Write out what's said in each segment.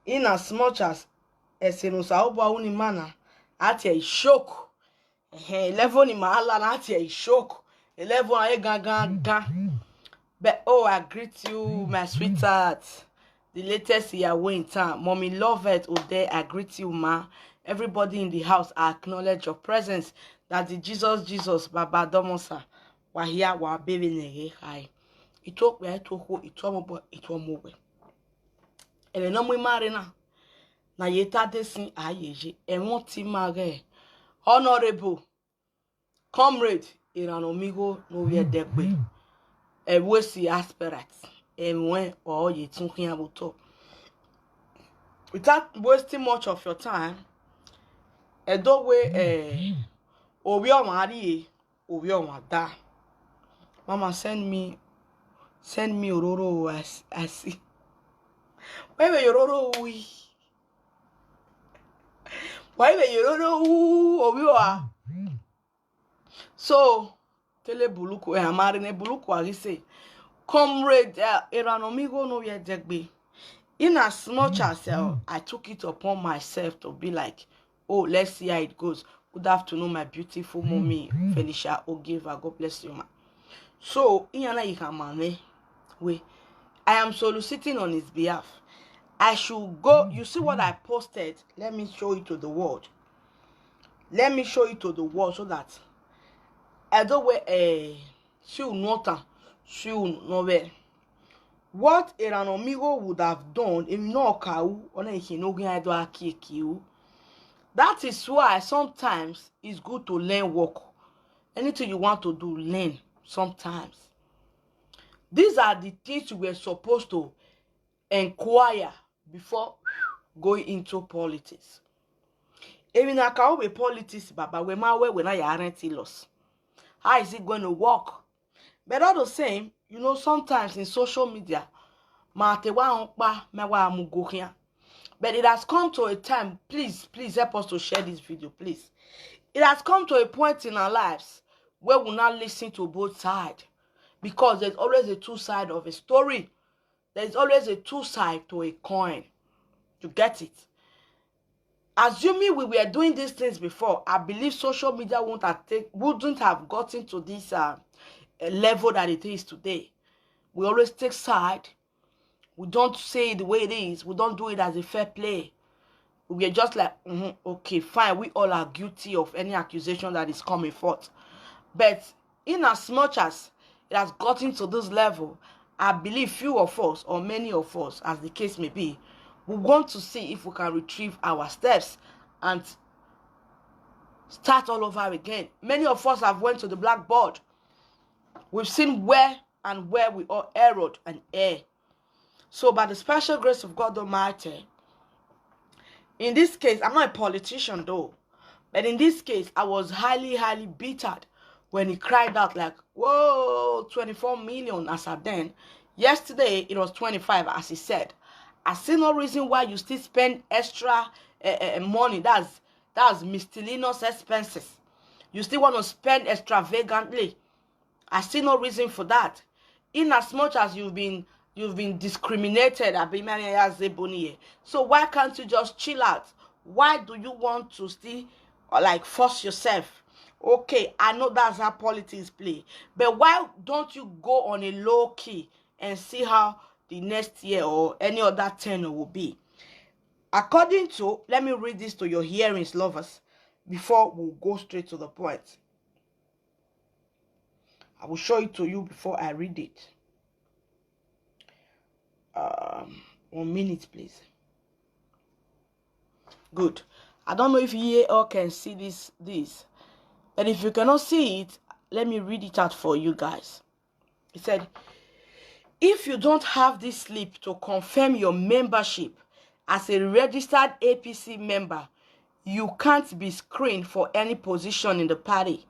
in as much as Esenosa Oba Unimana at a shock. 11 in my Allah at a shock. 11 I gang. But oh, I greet you, my sweetheart. The latest year in town. Mommy love it Ode, I greet you, ma. Everybody in the house, I acknowledge your presence. That the Jesus, Baba Domosa. Wahia wa baby nege hai. Ito we ito ho ito mo ito mo we. Ele no mu marina. Na yeta desin ayeje. E won ti mage. Honorable Comrade Eranomigho Edegbe. E wesi aspirant. E when or ye talking about top. Without wasting much of your time, e do we obi o mari obi o da. Mama send me ororo I see. Why be ororo we? Why be ororo obi o? So tele buluku amari ne buluku ali say Comrade Eranomigho Edegbe. In as much as I took it upon myself to be like, oh, let's see how it goes. Good afternoon, my beautiful mommy, Felicia Ogiva. God bless you, ma. So, I am soliciting on his behalf. I should go. You see what I posted? Let me show it to the world. Let me show it to the world so that I don't wear she will not where. What Eranomigho would have done if no cow on a hinogi. That is why sometimes it's good to learn work. Anything you want to do, learn sometimes. These are the things you were supposed to inquire before going into politics. Even I can't be politics, Baba, when I aren't lost. How is it going to work? But all the same, you know, sometimes in social media, but it has come to a time, please help us to share this video, please. It has come to a point in our lives where we'll not listen to both sides, because there's always a two sides of a story. There's always a two sides to a coin. You get it? Assuming we were doing these things before, I believe social media wouldn't have gotten to this level that it is today. We always take side. We don't say it the way it is. We don't do it as a fair play. We are just like, okay, fine. We all are guilty of any accusation that is coming forth. But in as much as it has gotten to this level, I believe few of us, or many of us, as the case may be, we want to see if we can retrieve our steps and start all over again. Many of us have went to the blackboard. We've seen where we all erred and err. So by the special grace of God Almighty, in this case, I'm not a politician though, but in this case, I was highly bittered when he cried out like, whoa, 24 million as at then. Yesterday, it was 25, as he said. I see no reason why you still spend extra money. That's miscellaneous expenses. You still want to spend extravagantly. I see no reason for that. In as much as you've been discriminated, so why can't you just chill out? Why do you want to still like force yourself? Okay, I know that's how politics play, but why don't you go on a low key and see how the next year or any other tenure will be? According to, let me read this to your hearings, lovers, before we go straight to the point. I will show it to you before I read it. 1 minute, please. Good. I don't know if you all can see this, and if you cannot see it, let me read it out for you guys. It said, if you don't have this slip to confirm your membership as a registered APC member, you can't be screened for any position in the party.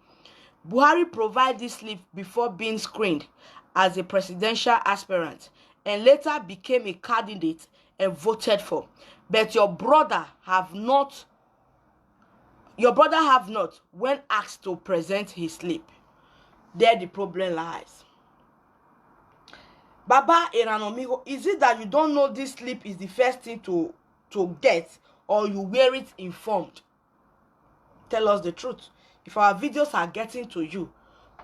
Buhari provided this slip before being screened as a presidential aspirant and later became a candidate and voted for. But your brother have not, when asked to present his slip. There the problem lies. Baba Eranomigho, is it that you don't know this slip is the first thing to to get, or you wear it informed? Tell us the truth. If our videos are getting to you,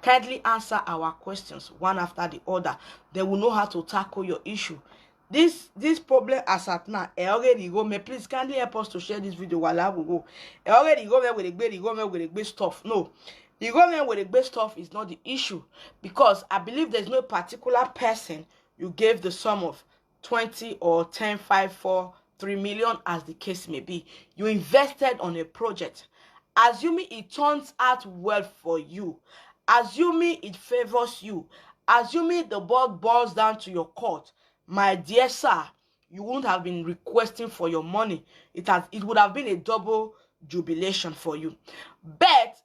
kindly answer our questions one after the other. They will know how to tackle your issue. This problem as at now, already go me. Please kindly help us to share this video while I will go. Already go me with the big stuff. No, the government with the big stuff is not the issue, because I believe there's no particular person you gave the sum of 20 or 10, 5, 4, 3 million, as the case may be. You invested on a project. Assuming it turns out well for you, assuming it favors you, assuming the ball boils down to your court, my dear sir, you wouldn't have been requesting for your money. It would have been a double jubilation for you. But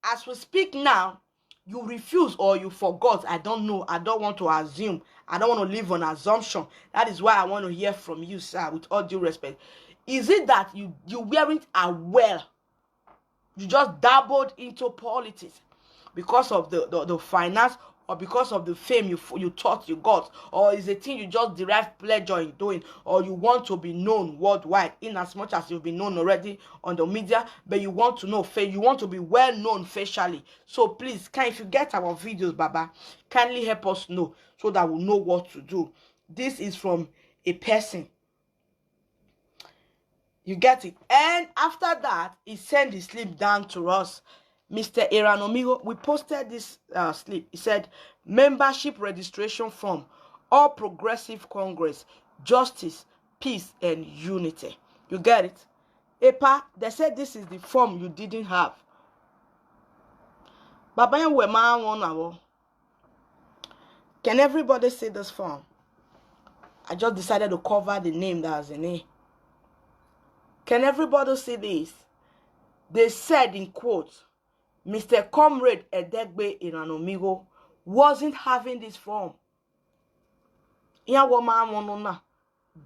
as we speak now, you refuse or you forgot. I don't know. I don't want to assume. I don't want to live on assumption. That is why I want to hear from you, sir, with all due respect. Is it that you weren't aware? You just dabbled into politics because of the finance, or because of the fame you thought you got, or is a thing you just derive pleasure in doing, or you want to be known worldwide, in as much as you've been known already on the media, but you want to know, you want to be well known facially. So please, if you get our videos, Baba, kindly help us know so that we'll know what to do. This is from a person. You get it? And after that, he sent the slip down to us. Mr. Eranomigho, we posted this slip. He said, membership registration form, All Progressive Congress, Justice, Peace, and Unity. You get it? Epa, they said this is the form you didn't have. Can everybody see this form? I just decided to cover the name that was in it. Can everybody see this? They said in quotes, Mr. Comrade Edegbe Eranomigho wasn't having this form.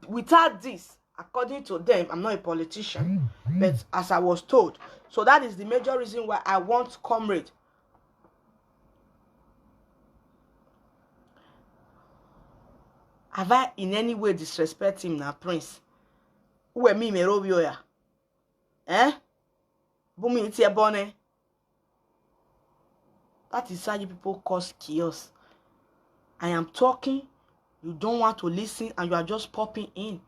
Without this, according to them, I'm not a politician, but as I was told. So that is the major reason why I want Comrade. Have I in any way disrespect him now, Prince? Who me merobio ya? Eh? Bumi itie bone. That is how you people cause chaos. I am talking, you don't want to listen, and you are just popping in.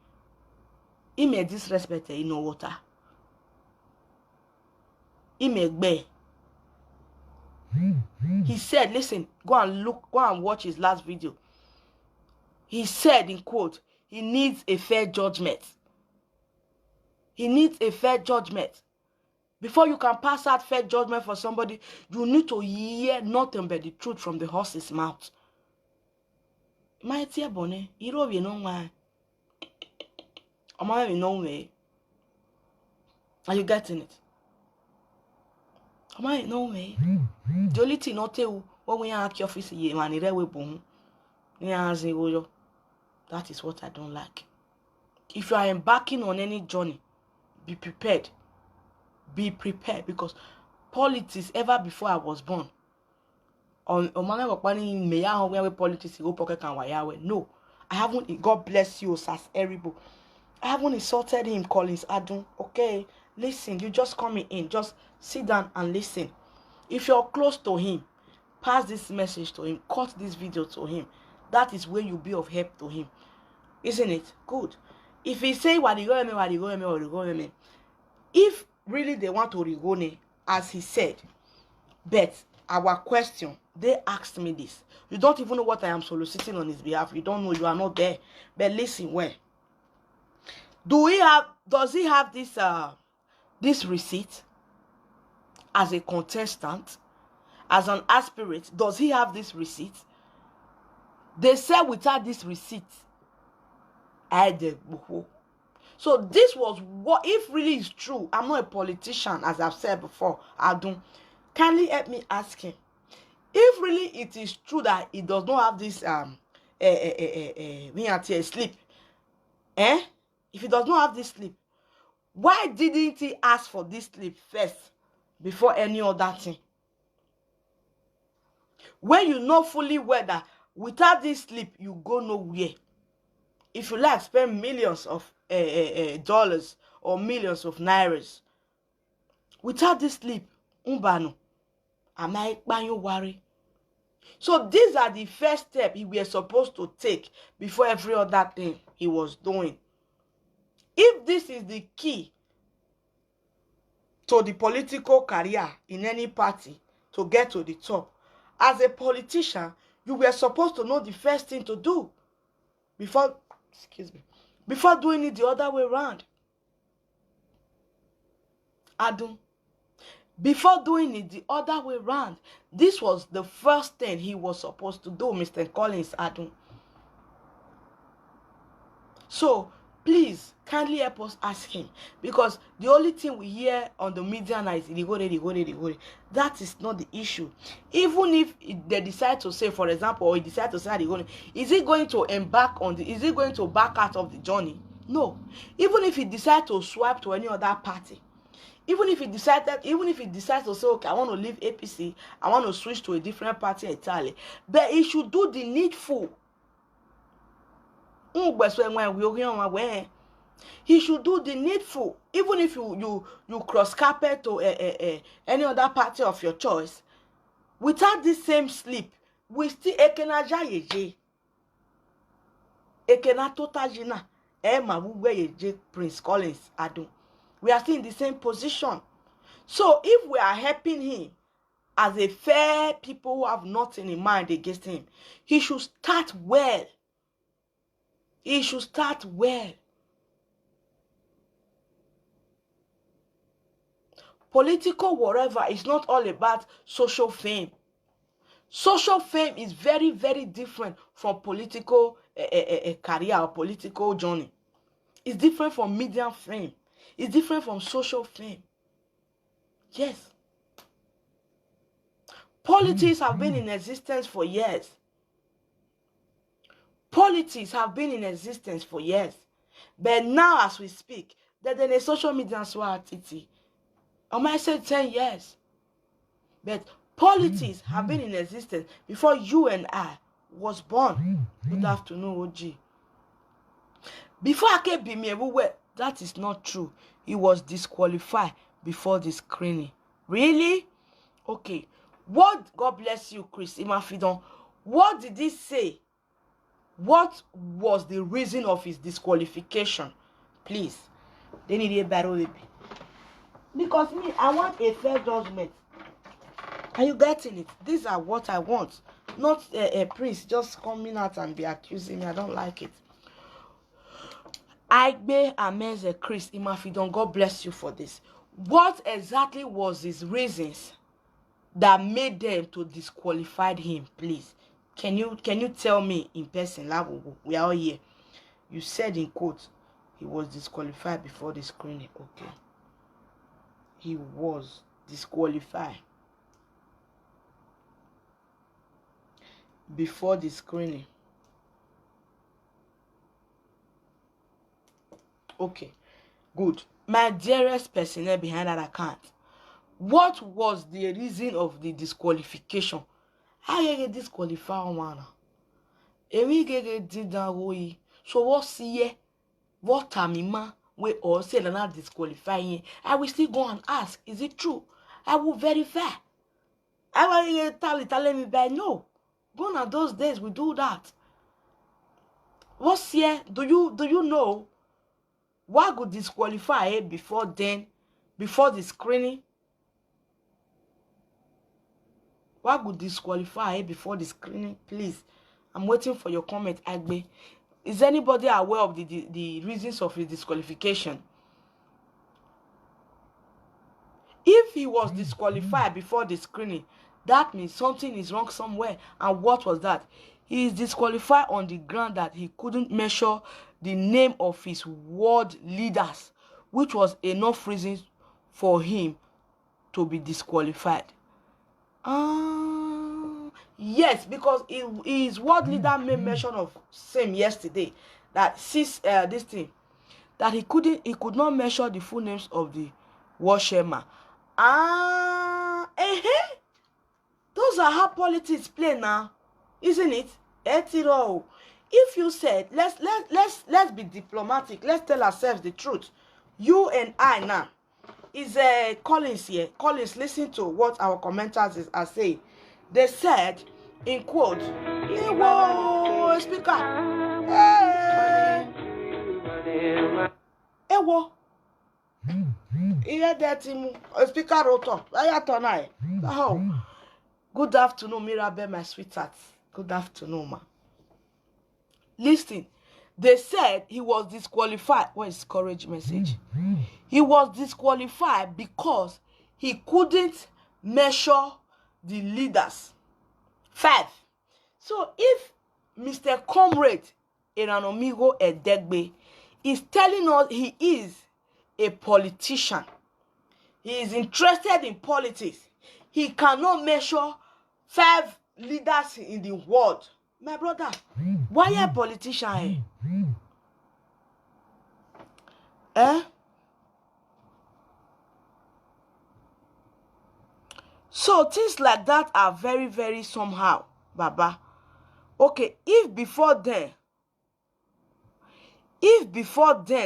He may disrespect you know water. He may be. He said, listen, go and watch his last video. He said, in quote, he needs a fair judgment. He needs a fair judgment. Before you can pass out fair judgment for somebody, you need to hear nothing but the truth from the horse's mouth. My dear Bonnie, you don't know why. I'm no way. Are you getting it? I'm no way. The only thing not tell when we are at your office, that is what I don't like. If you are embarking on any journey, be prepared. Be prepared, because politics, ever before I was born, no, I haven't. God bless you, Sas Eribo. I haven't insulted him, Collins Adun. Okay, listen, you just coming in, just sit down and listen. If you're close to him, pass this message to him, cut this video to him. That is where you'll be of help to him, isn't it? Good. If he say if really they want to rigone, as he said, but our question, they asked me this. You don't even know what I am soliciting on his behalf. You don't know, you are not there. But listen, well, does he have this receipt as a contestant, as an aspirant? Does he have this receipt? They said without this receipt, so this was what, if really is true. I'm not a politician, as I've said before. Adun, kindly help me ask him. If really it is true that he does not have this slip, if he does not have this slip, why didn't he ask for this slip first before any other thing? When you know fully well that without this slip you go nowhere. If you like, spend millions of dollars or millions of nairas. Without this sleep, umbano, am I worry? So these are the first steps he was supposed to take before every other thing he was doing. If this is the key to the political career in any party to get to the top, as a politician, you were supposed to know the first thing to do before doing it the other way around. Adun, before doing it the other way around, this was the first thing he was supposed to do, Mr. Collins Adun. So please kindly help us ask him, because the only thing we hear on the media now is Igore. That is not the issue. Even if they decide to say, for example, or he decide to say Igore, is he going to is he going to back out of the journey? No. Even if he decide to swipe to any other party, even if he decides to say, okay, I want to leave APC, I want to switch to a different party entirely, but he should do the needful. He should do the needful. Even if you cross carpet to any other party of your choice, without this same sleep, we still Prince Collins Adun. We are still in the same position. So if we are helping him as a fair people who have nothing in mind against him, he should start well. He should start well. Political whatever is not all about social fame. Social fame is very, very different from political career or political journey. It's different from media fame. It's different from social fame. Yes. Politics have been in existence for years. Politics have been in existence for years. But now as we speak, there's a social media swatiti. I might say 10 years. But politics have been in existence before you and I was born. Good afternoon, OG. Before I came be me, that is not true. He was disqualified before the screening. Really? Okay. What, God bless you, Chris Imafidon. What did he say? What was the reason of his disqualification? Please. They need a battle with me. Because me, I want a fair judgment. Are you getting it? These are what I want. Not a priest just coming out and be accusing me. I don't like it. Edegbe Ameze Chris Imafidon, God bless you for this. What exactly was his reasons that made them to disqualify him, please? Can you tell me in person? We are all here. You said in quotes, he was disqualified before the screening. Okay. He was disqualified before the screening. Okay, good. My dearest personnel behind that account, what was the reason of the disqualification? How you get disqualified, man? Emi get did that way. So what see? What time we all say they're not disqualifying? I will still go and ask, is it true? I will verify. I will tell me by no. Gone are those days we do that. What's here? Do you know? Why could disqualify before then, before the screening? Why could disqualify before the screening? Please, I'm waiting for your comment, Edegbe. Is anybody aware of the reasons of his disqualification? If he was disqualified before the screening, that means something is wrong somewhere. And what was that? He is disqualified on the ground that he couldn't measure the name of his ward leaders, which was enough reason for him to be disqualified. Yes, because his ward leader made mention of same yesterday that this thing that he could not measure the full names of the ward chairman. Those are how politics play now, isn't it? Etiro. If you said, let's be diplomatic, let's tell ourselves the truth. You and I now. Is Collins here. Collins, listen to what our commenters are saying. They said, in quote, Ewo, speaker. Ewo. Speaker Roto. Oh. Good afternoon, Mirabel, my sweetheart. Good afternoon, ma. Listen, they said he was disqualified. What is courage message? He was disqualified because he couldn't measure the leaders. 5. So if Mr. Comrade Eranomigho Edegbe is telling us he is a politician, he is interested in politics, he cannot measure 5 leaders in the world. My brother, why a politician? So things like that are very, very somehow, Baba. Okay, if before then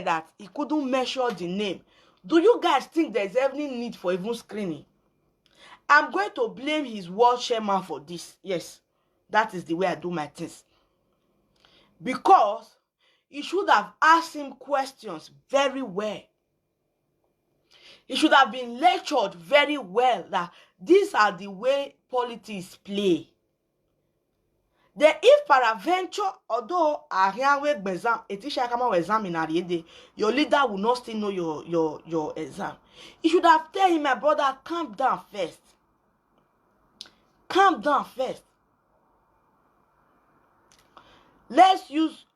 that he couldn't measure the name, do you guys think there's any need for even screening? I'm going to blame his world chairman for this. Yes, that is the way I do my things. Because he should have asked him questions very well. He should have been lectured very well that these are the way politics play. Then if peradventure, although your leader will not still know your exam, you should have told him, my brother, calm down first. Calm down first. Let's use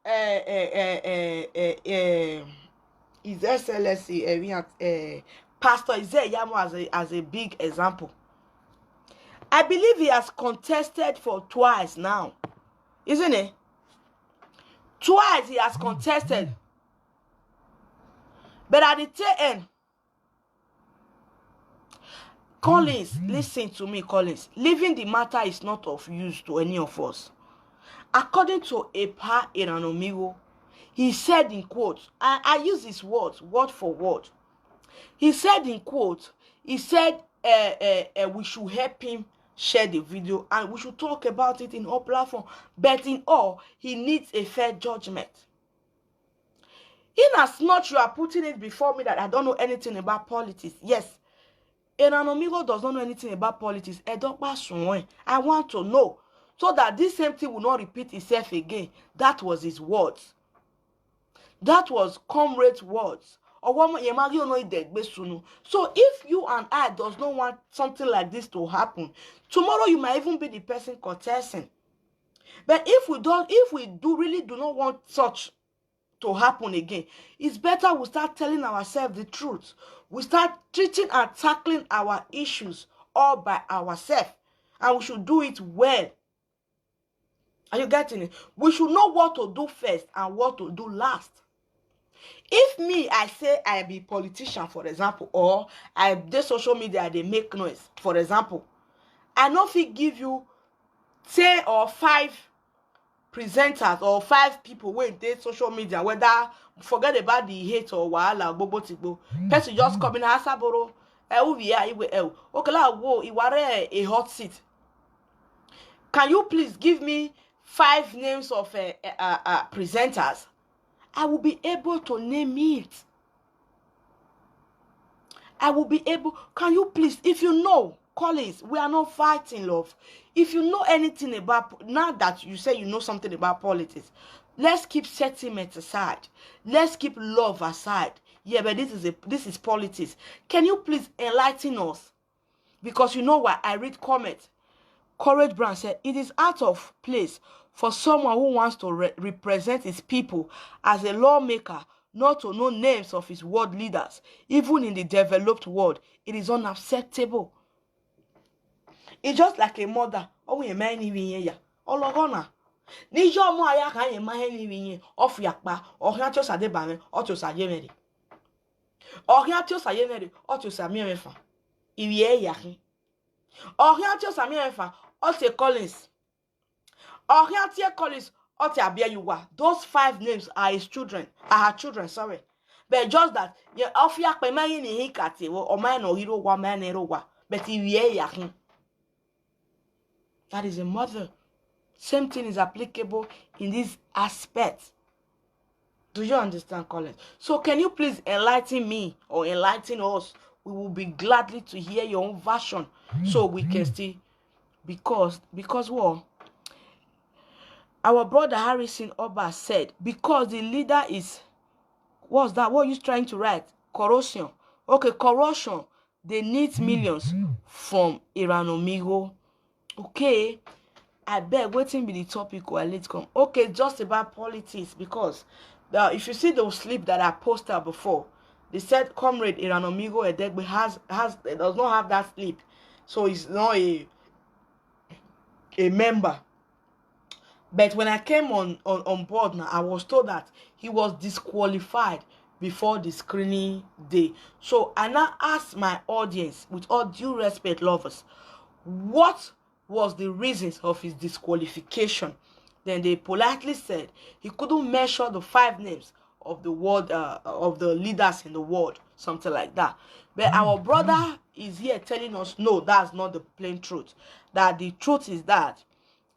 His Excellency Pastor Isaiah Yamo as a big example. I believe he has contested for twice now, isn't it? Twice he has contested. But at the tail end, Collins, listen to me, Collins. Leaving the matter is not of use to any of us. According to Comrade Eranomigho, he said in quotes, I use his words, word for word. He said in quotes, he said we should help him share the video and we should talk about it in all platforms. But in all, he needs a fair judgment. In as much you are putting it before me that I don't know anything about politics. Yes, Eranomigho does not know anything about politics. I want to know so that this same thing will not repeat itself again. That was his words. That was Comrade's words. So if you and I does not want something like this to happen, tomorrow you might even be the person contesting. But if we really do not want such to happen again, it's better we start telling ourselves the truth. We start treating and tackling our issues all by ourselves, and we should do it well. Are you getting it? We should know what to do first and what to do last. If me, I say I be politician, for example, or I do social media, they make noise, for example, I know if he give you 10 or 5 presenters or 5 people when they social media, whether forget about the hate or wahala bobo tibo, person just come in Asaboro, okay, la a hot seat. Can you please give me 5 names of presenters? I will be able to name it. I will be able. Can you please, if you know, Collins, we are not fighting, love. If you know anything about, now that you say you know something about politics, let's keep sentiment aside. Let's keep love aside. Yeah, but this is politics. Can you please enlighten us? Because you know what? I read comments. Courage Brand said, it is out of place for someone who wants to represent his people as a lawmaker not to know names of his world leaders. Even in the developed world, it is unacceptable. It's just like a mother. Oh, you man, you Ologona. Nijo mo aya kan ye man ni of yakpa or hian to sade ban or to sayemeri. Or hian to sayemeri or to samiefa. Iwie yakin. Or hian to samiefa or to Collins. Or hian to Collins Those 5 names are his children, are her children, sorry. But just that, but that is a mother. Same thing is applicable in this aspect. Do you understand, Colin? So can you please enlighten me or enlighten us? We will be gladly to hear your own version so we can see. Because what? Our brother Harrison Oba said, because the leader is, what's that? What are you trying to write? Corruption. Okay, corruption. They need millions from Eranomigho. Okay, I beg, waiting be the topic or let's come. Okay, just about politics, because if you see those slip that I posted before, they said Comrade Eranomigho Edegbe does not have that slip, so he's not a member. But when I came on board now, I was told that he was disqualified before the screening day. So I now ask my audience, with all due respect, lovers, what was the reasons of his disqualification? Then they politely said he couldn't measure the 5 names of the world, of the leaders in the world, something like that. But our brother is here telling us, no, that's not the plain truth. That the truth is that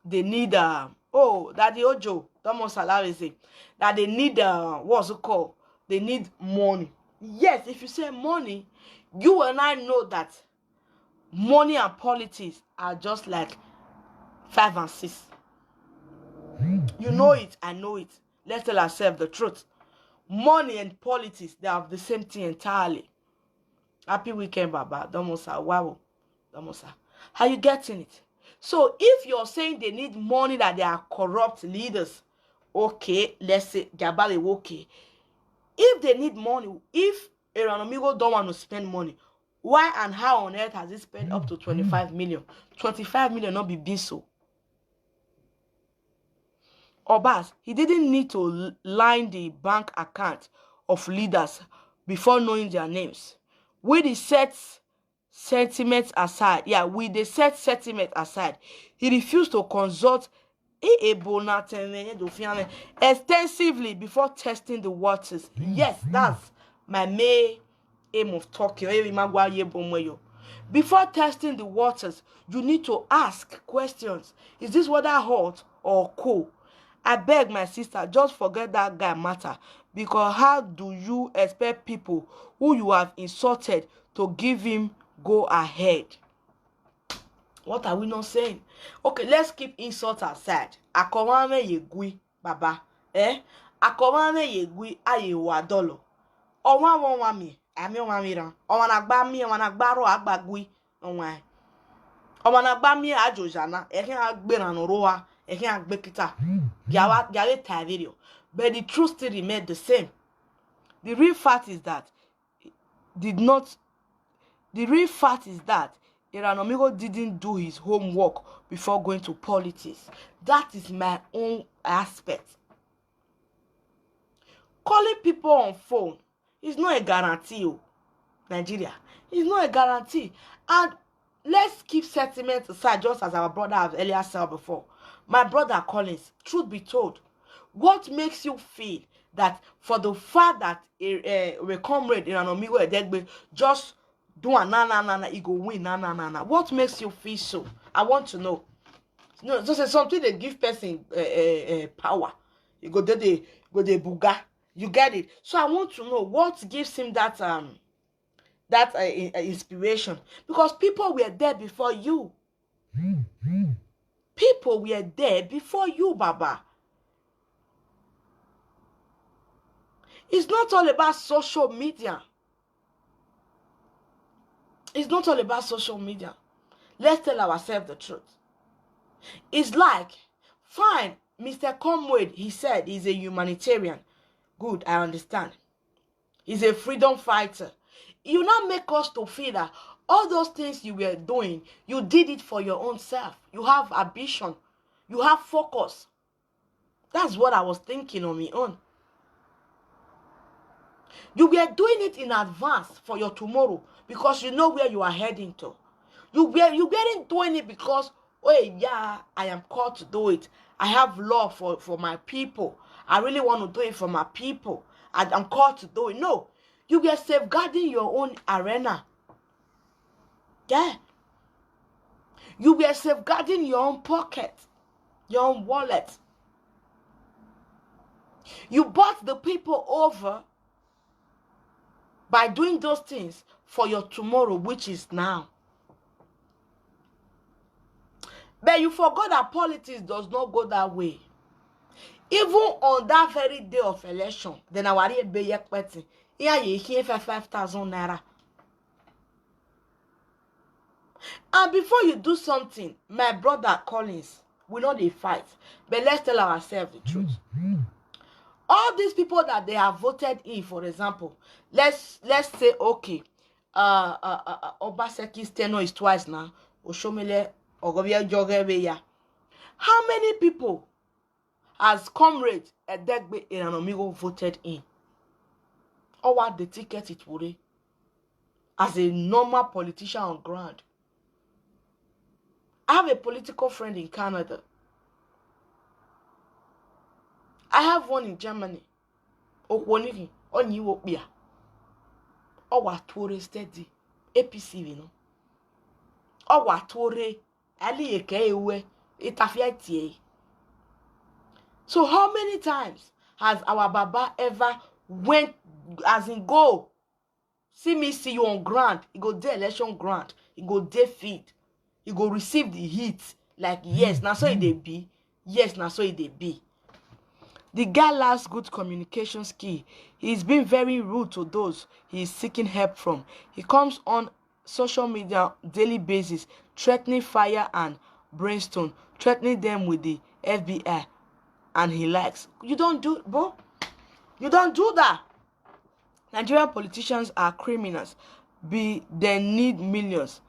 they need that the Ojo, that they need what's it called? They need money. Yes, if you say money, you and I know that money and politics are just like 5 and 6. You know it, I know it. Let's tell ourselves the truth. Money and politics, they have the same thing entirely. Happy weekend, Baba. Domosa, wow. Domosa. How you getting it? So if you're saying they need money, that they are corrupt leaders, okay, let's say Gabale, okay. If they need money, if Eranomigho don't want to spend money, why and how on earth has he spent up to 25 million? 25 million not be big so. Obas, he didn't need to line the bank account of leaders before knowing their names. With the set sentiment aside, he refused to consult extensively before testing the waters. Yes, that's my main aim of talking. Before testing the waters, you need to ask questions. Is this water hot or cold? I beg, my sister, just forget that guy matter, because how do you expect people who you have insulted to give him go ahead? What are we not saying? Okay, let's keep insult aside. Akomame yegui, baba. Akomame yegui aye wadolo. Owa wami, ami wamira. Owa nagbami, owa nagbaro agbagui. Owa nagbami ajojana. Ekin agbera noroa. Ekin agbekita. Gawe video. But the truth still remained the same. The real fact is that Eranomigho didn't do his homework before going to politics. That is my own aspect. Calling people on phone is not a guarantee, Nigeria. It's not a guarantee. And let's keep sentiments aside, just as our brother has earlier said before. My brother Collins, truth be told, what makes you feel that for the fact that a Comrade Eranomigho Edegbe just do a he go win what makes you feel so? I want to know. No, just something they give person power. You go there, they buga. You get it. So I want to know what gives him that inspiration, because people were there before you. People were there before you, Baba. It's not all about social media. It's not all about social media. Let's tell ourselves the truth. It's like, fine, Mr. Comrade, he said he's a humanitarian. Good, I understand. He's a freedom fighter. You now make us to feel that all those things you were doing, you did it for your own self. You have ambition. You have focus. That's what I was thinking on my own. You were doing it in advance for your tomorrow, because you know where you are heading to. You weren't doing it because, oh yeah, I am called to do it. I have love for my people. I really want to do it for my people. I'm called to do it. No, you get safeguarding your own arena. Yeah. You were safeguarding your own pocket, your own wallet. You bought the people over by doing those things for your tomorrow, which is now. But you forgot that politics does not go that way. Even on that very day of election, then I worry be yekpeti. Here you hear for 5,000 naira. And before you do something, my brother Collins, we know they fight. But let's tell ourselves the truth. All these people that they have voted in, for example, let's say, okay, Obaseki's tenure is twice now. Oshomele Ogobia Jogebeya. How many people has Comrade Edegbe Eranomigho voted in? Or what the ticket it would as a normal politician on ground? I have a political friend in Canada. I have one in Germany. Okwoniki, Onyiwopia. Owa Tore steady. APC, you know. Owa Tore, Ali Ekewe, Itafiatie. So how many times has our Baba ever went as in go? See me see you on ground. He go dey election ground. He go dey feed. He go receive the heat. Like, yes, now so it dey be. Yes, now so it dey be. The guy lacks good communication skill. He's been very rude to those he is seeking help from. He comes on social media daily basis, threatening fire and brimstone, threatening them with the FBI, and he likes. You don't do, bro. You don't do that. Nigerian politicians are criminals. They need millions.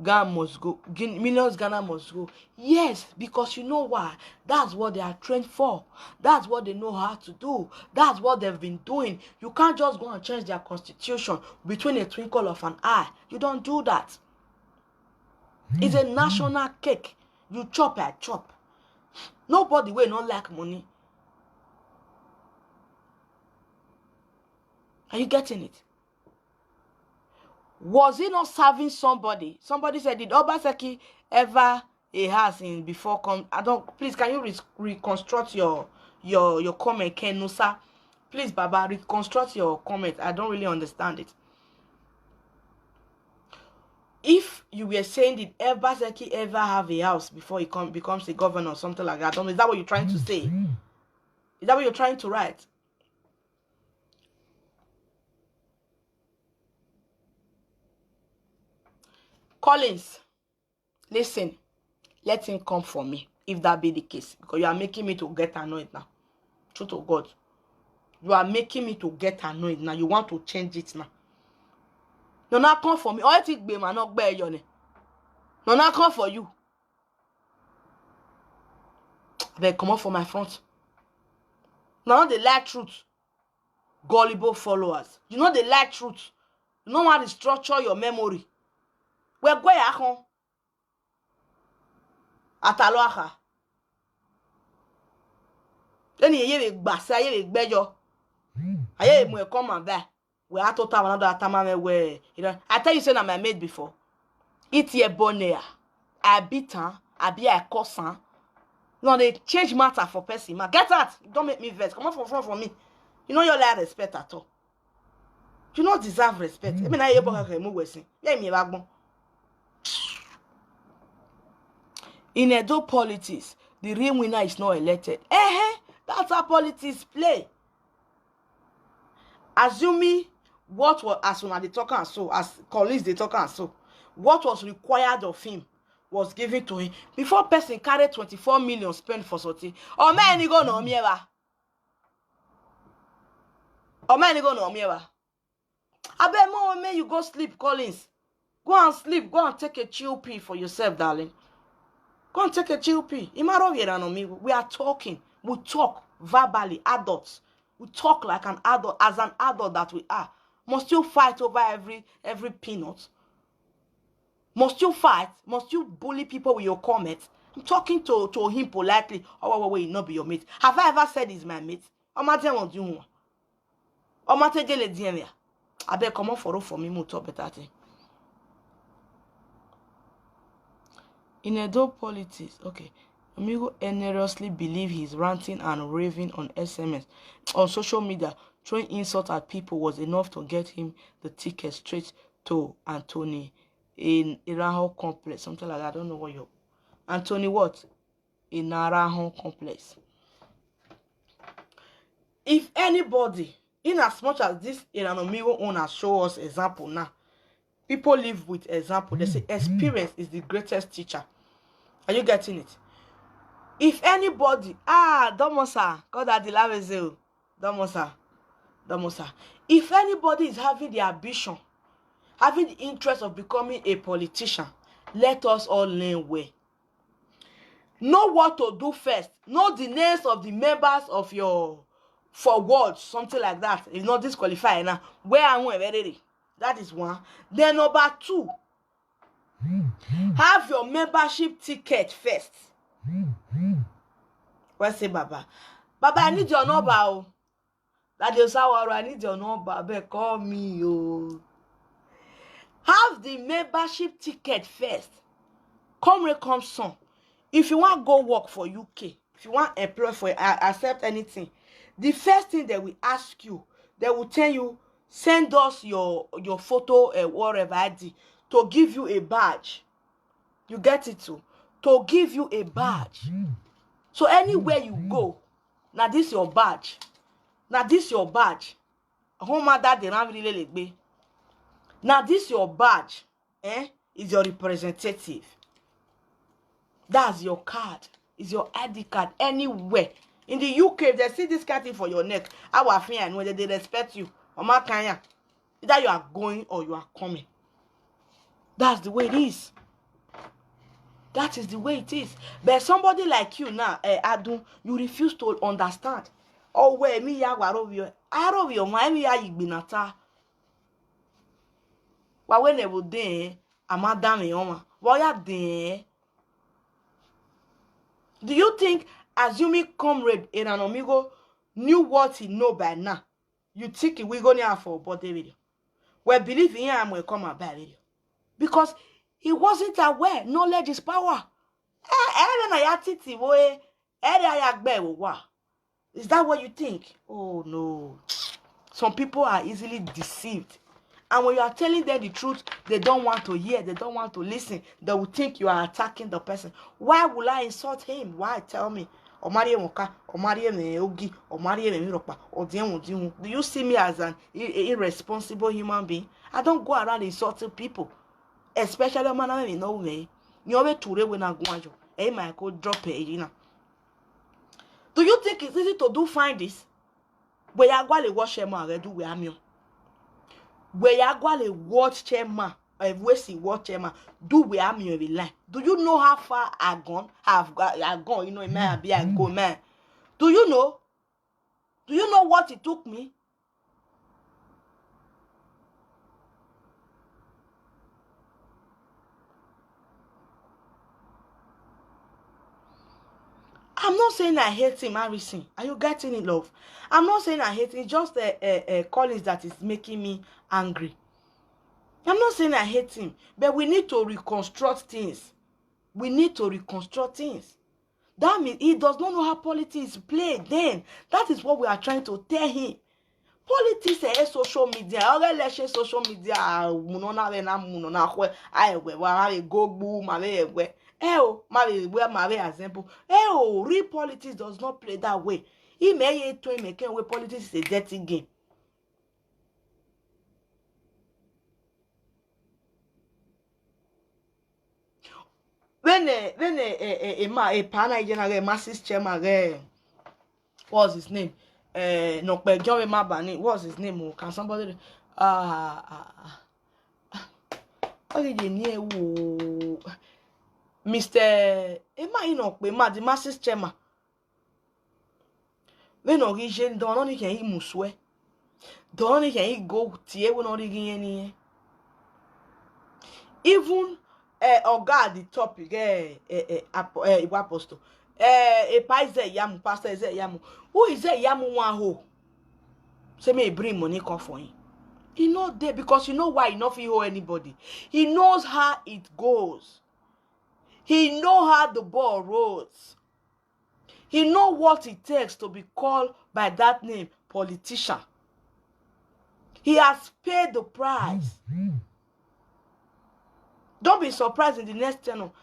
Ghana must go. Millions Ghana must go. Yes, because you know why? That's what they are trained for. That's what they know how to do. That's what they've been doing. You can't just go and change their constitution between a twinkle of an eye. You don't do that. It's a national cake. You chop, I chop. Nobody will not like money. Are you getting it? Was he not serving somebody? Somebody said, did Obaseki ever a house in before come? I don't. Please, can you reconstruct your comment, Ken Nusa? Please, Baba, reconstruct your comment. I don't really understand it. If you were saying, did Obaseki ever have a house before he becomes a governor or something like that? I don't know. Is that what you're trying to say? Is that what you're trying to write? Collins, listen, let him come for me, if that be the case. Because you are making me to get annoyed now. Truth to God. You are making me to get annoyed now. You want to change it now. No, not come for me. All it be man, not bear your name. No, not come for you. They come up for my front. Now they like truth. Gullible followers. You know they like truth. You know how to structure your memory. We're going home. Ataloaha. Then you basa ye bejo. Aye mo come and there. We are total another atama where you know. I tell you say na my mate before. It ye bonea. I beat her. I be a cousin. No, they change matter for person. Man, get out. Don't make me vex. Come on from front for me. You know you like respect at all. You don't deserve respect. I mean, I able to remove wessing. Let me back. In Edo politics, the real winner is not elected. That's how politics play. Assuming what was, as soon as they talk and so, as colleagues they talk and so, what was required of him was given to him. Before person carried 24 million spent for something. Oh man, you go no miewa. Oh man, you go no miewa. I bet more man you go sleep, Collins. Go and sleep. Go and take a chill pee for yourself, darling. Go and take a chill pee. We are talking. We talk verbally, adults. We talk like an adult, as an adult that we are. Must you fight over every peanut? Must you fight? Must you bully people with your comments? I'm talking to him politely. Oh, wait, not be your mate. Have I ever said he's my mate? Oh, my dear, what do you want? Oh, my dear, get it. I beg, come on for me, more talk better thing. In Edo politics, okay, Amigo erroneously believed his ranting and raving on SMS, on social media, throwing insult at people was enough to get him the ticket straight to Anthony in Eraho complex, something like that. I don't know what you Anthony what? In Eraho complex. If anybody, in as much as this Eranomigho owner show us example now, people live with example. They say experience is the greatest teacher. Are you getting it? If anybody, Domosa, God that the love is you, Domosa. If anybody is having the ambition, having the interest of becoming a politician, let us all learn well. Know what to do first. Know the names of the members of your forward, something like that. If not disqualified now, where am I ready? That is one. Then number two, have your membership ticket first. Well, say, Baba, I need your number. Oh. That is how I need your number. But call me, oh. Have the membership ticket first. Come son. If you want to go work for UK, if you want to employ for accept anything, the first thing they will ask you, they will tell you, send us your photo whatever ID to give you a badge. You get it too? To give you a badge. So anywhere you go, now this your badge. Now this your badge. Home that they don't really like. Now this your badge, is your representative. That's your card. Is your ID card anywhere. In the UK, if they see this card for your neck, our friend, whether they respect you, either you are going or you are coming. That's the way it is. That is the way it is. But somebody like you now, Adun, you refuse to understand. Oh, where me ya warovio. Arovio, my me ya igbinata. Wa when they would then, amadame oma. Why then? Do you think, assuming Comrade Eranomigho knew what he know by now, you think he will go near for a body video? Well, believe in him will come about video. Because he wasn't aware. Knowledge is power. Is that what you think? Oh, no. Some people are easily deceived. And when you are telling them the truth, they don't want to hear. They don't want to listen. They will think you are attacking the person. Why will I insult him? Why? Tell me. Do you see me as an irresponsible human being? I don't go around insulting people. Especially when I know me. You when I go. Hey, my code drop it. Do you think it's easy to do find this? Where you go to watch him do we am you? Where you go to watch chairman, or see watch chairman, do we am you line? Do you know how far I gone? I've gone, you know, it may be I go, man. Do you know? Do you know what it took me? I'm not saying I hate him, Harrison. Are you getting it, love? I'm not saying I hate him. It's just Collins that is making me angry. I'm not saying I hate him, but we need to reconstruct things. We need to reconstruct things. That means he does not know how politics is played then. That is what we are trying to tell him. Politics is social media. Let's say social media. Real politics does not play that way. He may to him again where politics is a dirty game. When a pana general masses chairman, what's his name? No, but John Mabani, what's his name? Can somebody what did you near Mr. Emma Inokbe, the masses chairman. When origin don't only can he muswe. Don't only can he go tie when origin any. Even Oga the topic apostle a paise yamu pastor is yamu who is yamu one ho say me bring money come for him. He not there because you know why he not feel anybody. He knows how it goes. He know how the ball rolls. He know what it takes to be called by that name, politician. He has paid the price. Don't be surprised in the next channel.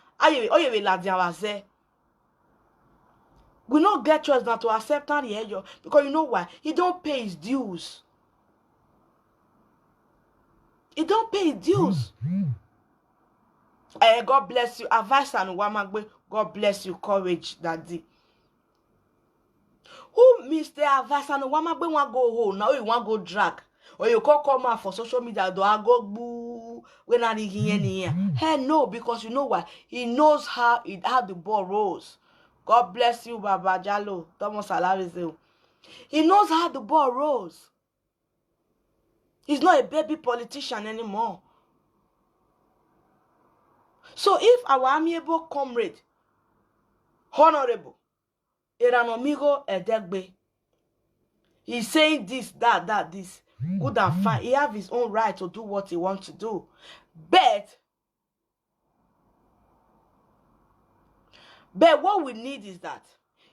We not get choice now to accept that here because you know why? He don't pay his dues. He don't pay his dues. God bless you. Advice and Wamagbe. God bless you. Courage, daddy. Who Mr. Advice and Wamagbe want go home? Now you want go drag. Or you can come out for social media. Do I go boo? When are you here? Hey, no, because you know why? He knows how the ball rolls. God bless you, Baba Jalo. Thomas Alavize. He knows how the ball rolls. He's not a baby politician anymore. So if our amiable comrade, Honorable Eranomigho Edegbe, he's saying this, that, this, good and fine. He have his own right to do what he wants to do. But what we need is that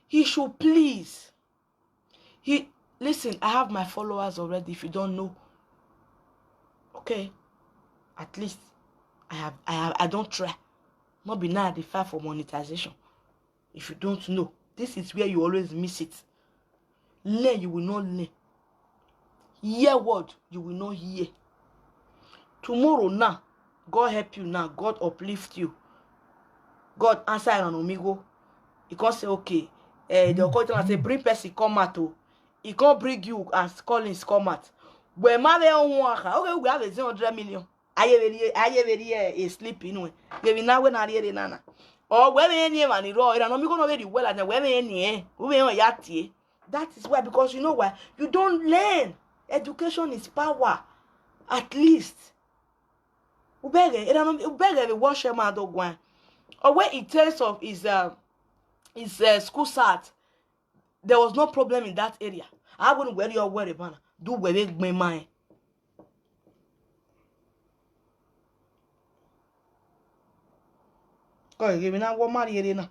he should please. Listen, I have my followers already. If you don't know, okay, at least I don't try. Not be now the fight for monetization. If you don't know, this is where you always miss it. Learn, you will not learn. Hear word, you will not hear. Tomorrow now, God help you now. God uplift you. God answer Eranomigho. He can't say, okay, the occultant and say, bring person come out. He can't bring you as Collins come out. When my okay, we have a 100 million. I very sleep in way. Maybe now when I hear nana. Or when any man is raw, Eranomigho know very well and when any that is why, because you know why? You don't learn. Education is power. At least. Ubege wash him out of one. Or when in terms of his school start, there was no problem in that area. I wouldn't wear your worry, man. Do where my mind. Go, give me now one marry now.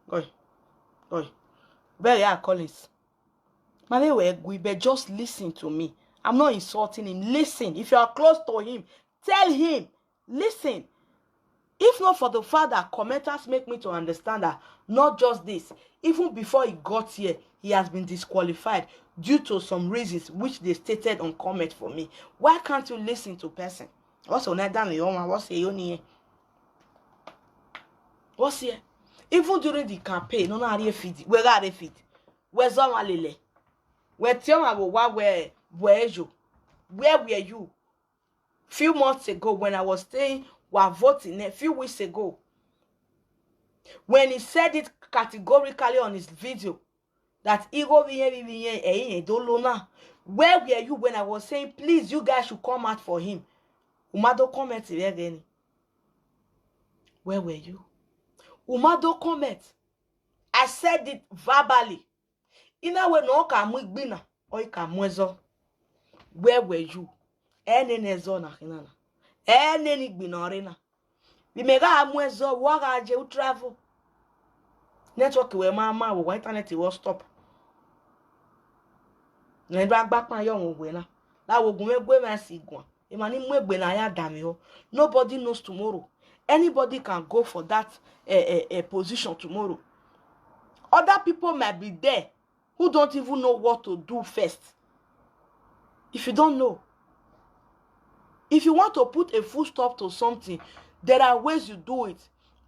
Go. Very Collins. But just listen to me. I'm not insulting him. Listen. If you are close to him, tell him. Listen. If not for the fact that commenters make me to understand that not just this, even before he got here, he has been disqualified due to some reasons which they stated on comment for me. Why can't you listen to person? What's here? What's here? Even during the campaign, no na feed. Where are they feed? Where's Lele? Where where were you? Few months ago when I was saying we're voting a few weeks ago, when he said it categorically on his video that where were you when I was saying please you guys should come out for him? Umado comment again. Where were you? Umado comment. I said it verbally. Ina we no ka mugbina or ka mwezo. Where were you? Enenezo na kinana. Eneni gbinorina. Bimega amwezo waga je u travel. Network we mama wo internet will stop. Na ndo agbapa yo won we na. La wogun megbe ma si gun. E ma ni mwegbe na ya dami o. Nobody knows tomorrow. Anybody can go for that position tomorrow. Other people might be there who don't even know what to do first. If you don't know, if you want to put a full stop to something, there are ways you do it.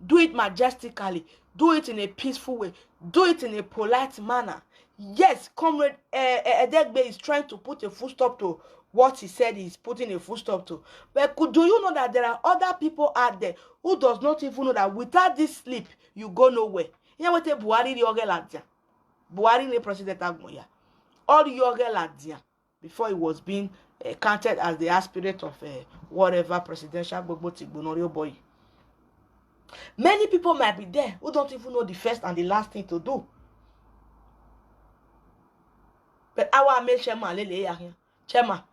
Do it majestically. Do it in a peaceful way. Do it in a polite manner. Yes, Comrade Edegbe is trying to put a full stop to what he said he's putting a full stop to. But do you know that there are other people out there who does not even know that without this sleep, you go nowhere? You know what Buhari Yoge Buhari the president Agmoya. All Yoge Ladia before he was being counted as the aspirant of whatever presidential boy. Many people might be there who don't even know the first and the last thing to do. But our make Chema lele ya here. Chema,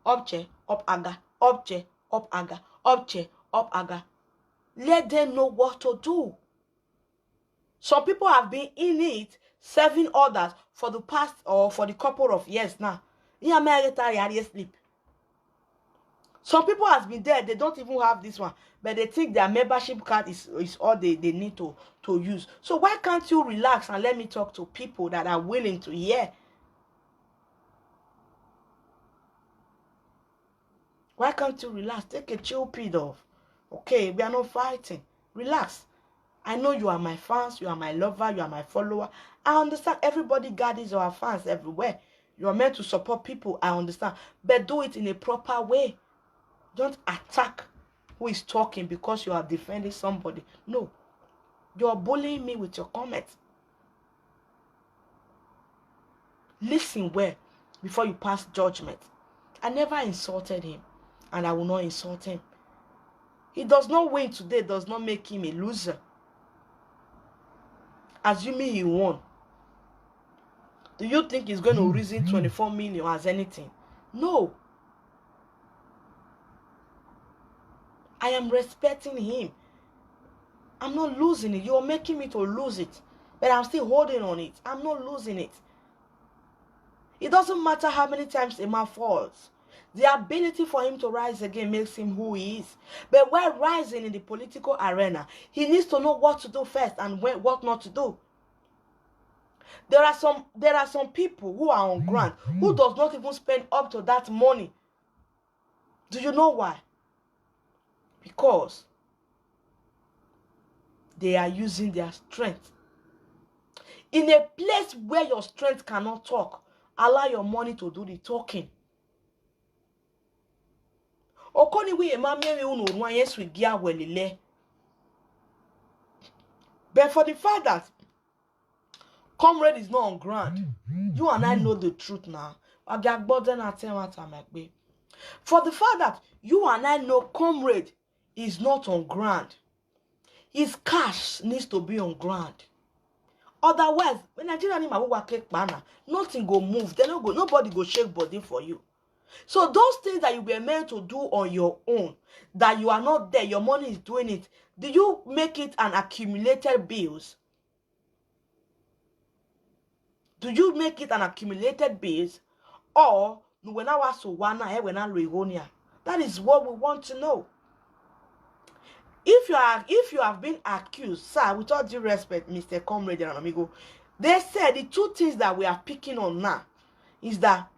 up chair, up aga, up chair, up aga, up chair, up aga. Let them know what to do. Some people have been in it, serving others for the past or for the couple of years now. In America, you sleep. Some people has been there, they don't even have this one, but they think their membership card is all they need to use. So why can't you relax and let me talk to people that are willing to hear? Why can't you relax? Take a chill pill off. Okay, we are not fighting. Relax. I know you are my fans, you are my lover, you are my follower. I understand everybody gathers our fans everywhere. You are meant to support people, I understand. But do it in a proper way. Don't attack who is talking because you are defending somebody. No. You are bullying me with your comments. Listen well before you pass judgment. I never insulted him, and I will not insult him. He does not win today, does not make him a loser. Assuming he won, do you think he's going to reason 24 million as anything? No. I am respecting him. I'm not losing it. You're making me to lose it. But I'm still holding on it. I'm not losing it. It doesn't matter how many times a man falls. The ability for him to rise again makes him who he is. But while rising in the political arena, he needs to know what to do first and what not to do. There are some people who are on ground who does not even spend up to that money. Do you know why? Because they are using their strength. In a place where your strength cannot talk, allow your money to do the talking. But for the fact that Comrade is not on ground, you and I know the truth now. For the fact that you and I know Comrade is not on ground, his cash needs to be on ground. Otherwise, when Nigeria nothing go move. Nobody go shake body for you. So those things that you were meant to do on your own, that you are not there, your money is doing it. Do you make it an accumulated bills? Do you make it an accumulated bills? Or that is what we want to know. If you have been accused, sir, with all due respect, Mr. Comrade Eranomigho, they said the two things that we are picking on now is that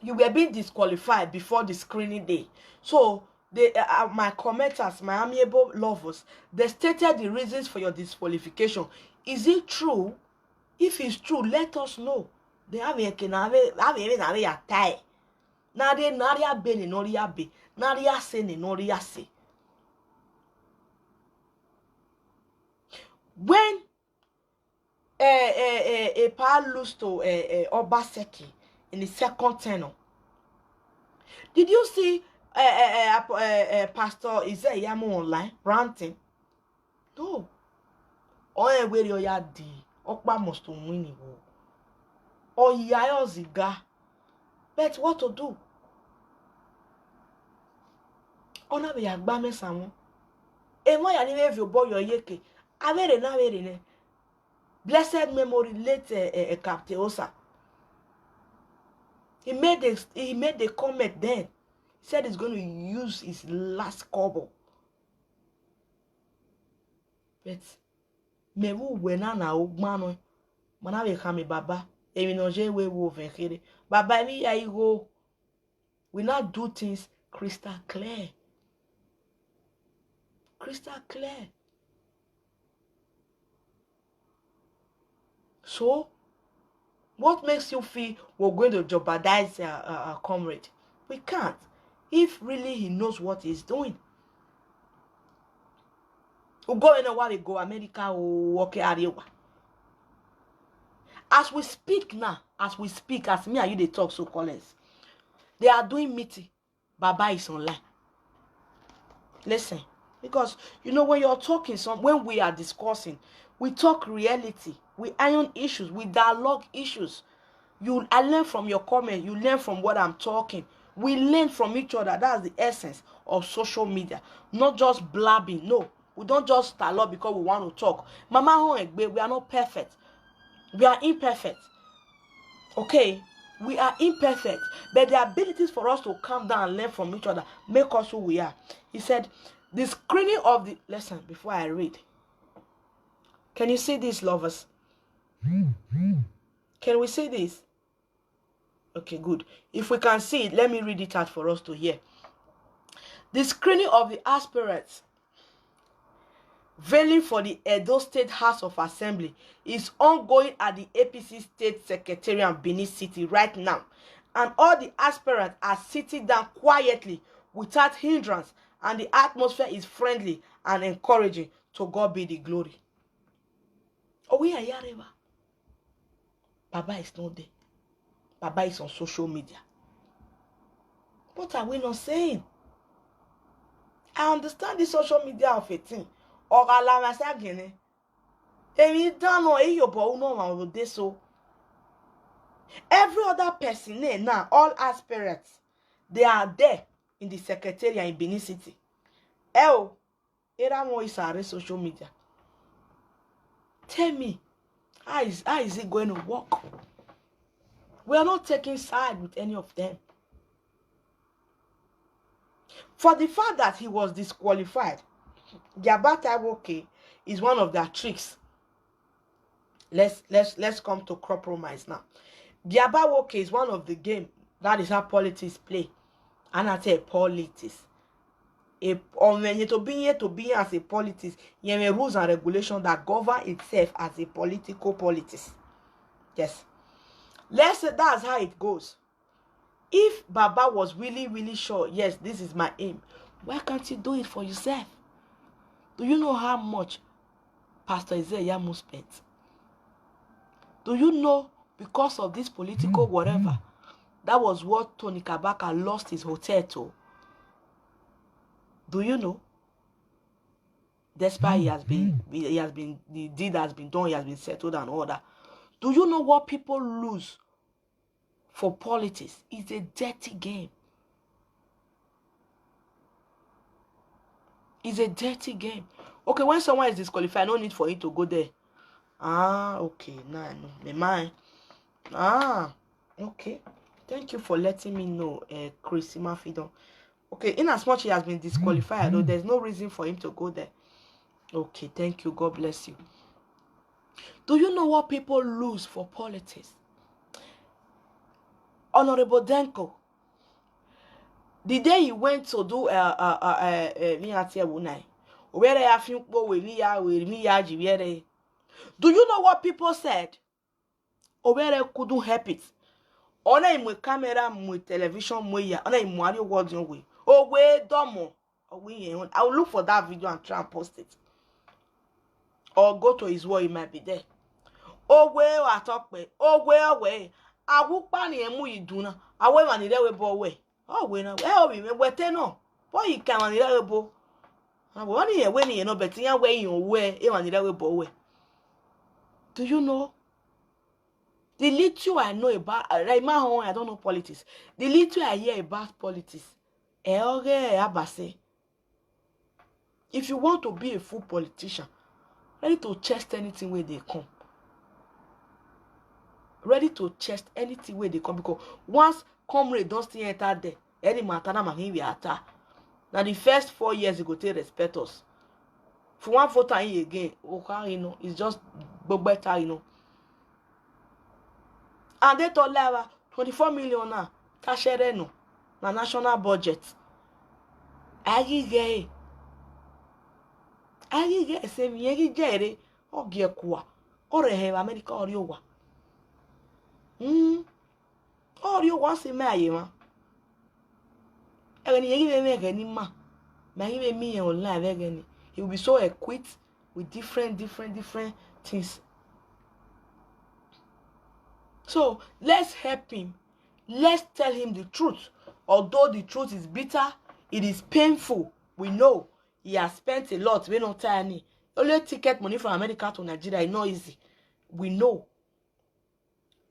you were being disqualified before the screening day. So my commenters, my amiable lovers, they stated the reasons for your disqualification. Is it true? If it's true, let us know. They have a tie. Nadia beni noria be, nadia se ni noria se. When a pa lost to Obaseki in the second tenor, did you see Pastor Isaiah online ranting? No. Oh, where you are di Okpa must win. Or Yayoziga. But what to do? Ona be agbame samu. E mo ya ni me boy your yeke. Avere na vere ne. Blessed memory late Captain Osa. He made the comment then. He said he's going to use his last kobo. But me wu wena na ogmano. Mana we kame baba. Emi no je we wo venkere. Baba mi ya go. We not do things crystal clear. Crystal clear. So, what makes you feel we're going to jeopardize our Comrade? We can't. If really he knows what he's doing. We'll go anywhere we go, America or walk Arewa. As we speak now, as me and you they talk so callers, they are doing meeting. Baba is online. Listen, Because you know, when you're talking, when we are discussing, we talk reality, we iron issues, we dialogue issues. I learn from your comment, you learn from what I'm talking. We learn from each other. That's the essence of social media. Not just blabbing. No, we don't just dialogue because we want to talk. Mama Edegbe, we are not perfect. We are imperfect. Okay, we are imperfect, but the abilities for us to calm down and learn from each other make us who we are. He said, the screening of the lesson. Before I read, can you see this, lovers? Can we see this? Okay, good. If we can see it, let me read it out for us to hear. The screening of the aspirants veiling for the Edo State House of Assembly is ongoing at the APC State Secretariat, Benin City, right now. And all the aspirants are sitting down quietly without hindrance, and the atmosphere is friendly and encouraging. To God be the glory. Oh, we are here. Baba is not there. Baba is on social media. What are we not saying? I understand the social media of a thing. Or every other person now, all aspirants, they are there in the secretariat in Benin City. Eramo is our social media. Tell me, how is it going to work? We are not taking side with any of them. For the fact that he was disqualified, Jabata Woke is one of their tricks. Let's come to compromise now. Biaba Woke is one of the game. That is how politics play. And I say politics. When to be as a politics, you have rules and regulations that govern itself as a political politics. Yes. Let's say that's how it goes. If Baba was really sure, yes, this is my aim, why can't you do it for yourself? Do you know how much Pastor Isaiah Yamu spent? Do you know, because of this political whatever, that was what Tony Kabaka lost his hotel to? Do you know? Despite the deed has been done, he has been settled and all that. Do you know what people lose for politics? It's a dirty game. It's a dirty game. Okay, when someone is disqualified, no need for him to go there. Okay, no, me mind. Okay. Thank you for letting me know, Chris Imafidon. Okay, in as much he has been disqualified, though, there's no reason for him to go there. Okay, thank you. God bless you. Do you know what people lose for politics? Honorable Denko, the day he went to do do you know what people said? Owere couldn't help it. Ona imwe camera, mwe television, mwe ya. Ona imwe ari words on way. Oh we domo. I will look for that video and try and post it. Or go to his wall, he might be there. Oh we wa talk we. Oh we. Awupa ni emu iduna. Awe manire we bo we. Oh we na. We te no. Boy you can manire we bo. Awe ni ye we ni no beti ya we yin we e manire we bo we. Do you know? The little I know about, right now, I don't know politics. The little I hear about politics, if you want to be a full politician, ready to chest anything where they come. Ready to chest anything where they come. Because once Comrade don't still enter there, any matter na we attack. Now the first 4 years, you go take respect us. For one vote again, okay, you know, it's just better, you know. And they told her 24 million now, cashere no, na national budget. Agige se mi gere ogie kwa. Ore he America oriowa. Oriowa se me ayema. Egeni yegi me gani ma. Ma give me online again. He will be so equipped with different things. So let's help him. Let's tell him the truth. Although the truth is bitter, it is painful. We know he has spent a lot. We don't tiny. Only ticket money from America to Nigeria is not easy. We know.